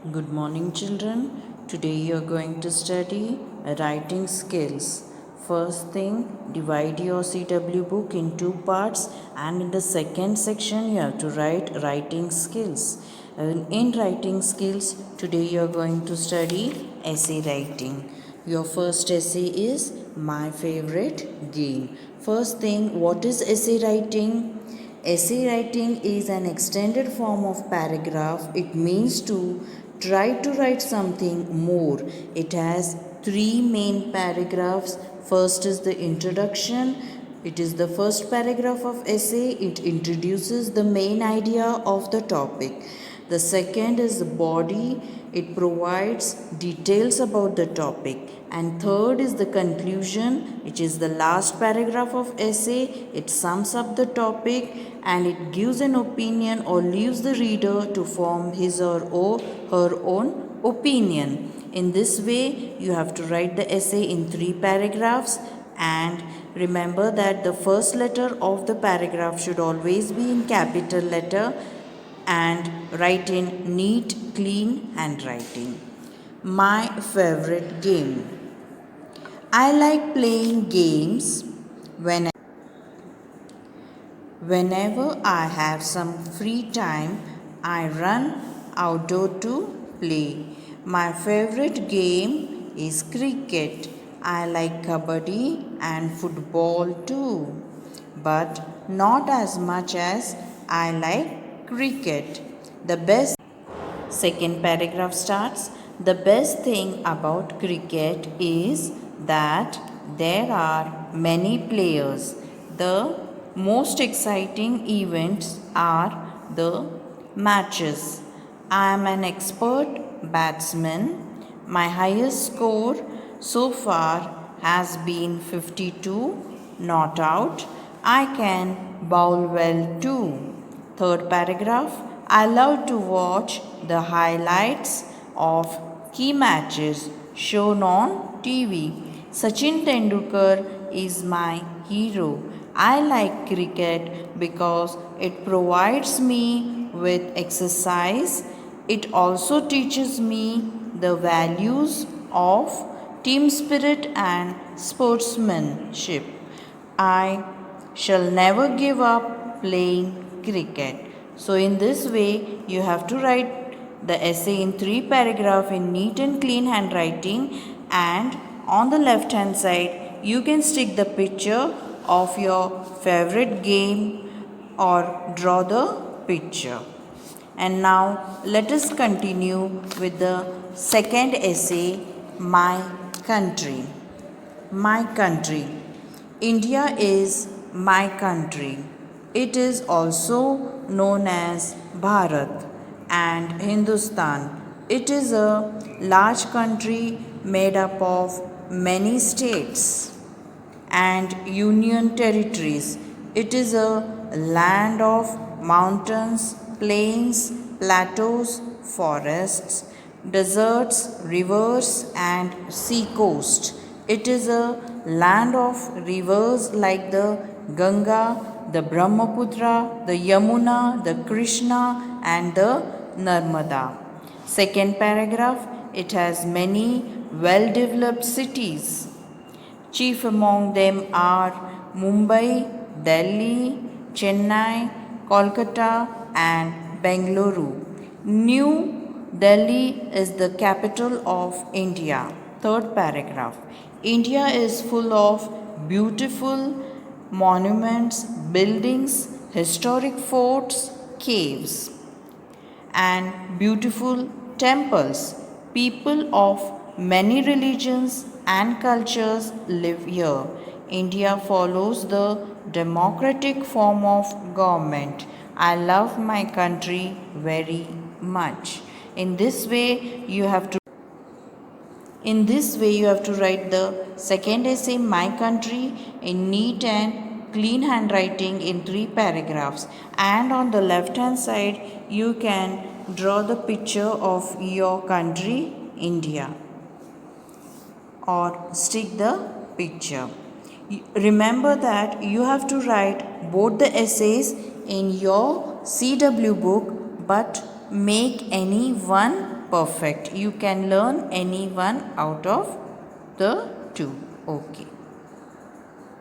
Good morning, children. Today you are going to study writing skills. First thing, divide your CW book in two parts, and in the second section, you have to write writing skills. In writing skills, today you are going to study essay writing. Your first essay is My Favorite Game. First thing, what is essay writing? Essay writing is an extended form of paragraph. It means to try to write something more. It has three main paragraphs. First is the introduction. It is the first paragraph of essay. It introduces the main idea of the topic. The second is the body. It provides details about the topic. And third is the conclusion, which is the last paragraph of essay. It sums up the topic and it gives an opinion or leaves the reader to form his or her own opinion. In this way, you have to write the essay in three paragraphs, and remember that the first letter of the paragraph should always be in capital letter and write in neat, clean handwriting. My favorite game. I like playing games whenever I have some free time. I run outdoor to play. My favorite game is cricket. I like kabaddi and football too, but not as much as I like cricket. The best Second paragraph starts. The best thing about cricket is that there are many players. The most exciting events are the matches. I am an expert batsman. My highest score so far has been 52 not out. I can bowl well too. Third paragraph. I love to watch the highlights of key matches shown on TV. Sachin Tendulkar is my hero. I like cricket because it provides me with exercise. It also teaches me the values of team spirit and sportsmanship. I shall never give up playing cricket. So, in this way, you have to write the essay in three paragraphs in neat and clean handwriting, and on the left hand side, you can stick the picture of your favorite game or draw the picture. And now, let us continue with the second essay, My Country. My country. India is my country. It is also known as Bharat and Hindustan. It is a large country made up of many states and union territories. It is a land of mountains, plains, plateaus, forests, deserts, rivers, and sea coast. It is a land of rivers like the Ganga, the Brahmaputra, the Yamuna, the Krishna, and the Narmada. Second paragraph, it has many well developed cities. Chief among them are Mumbai, Delhi, Chennai, Kolkata, and Bengaluru. New Delhi is the capital of India. Third paragraph. India is full of beautiful monuments, buildings, historic forts, caves, and beautiful temples. People of many religions and cultures live here. India follows the democratic form of government. I love my country very much. In this way, you have to write the second essay, My Country, in neat and clean handwriting in three paragraphs. And on the left hand side, you can draw the picture of your country, India, or stick the picture. Remember that you have to write both the essays in your CW book, but make any one perfect. You can learn any one out of the two. Okay.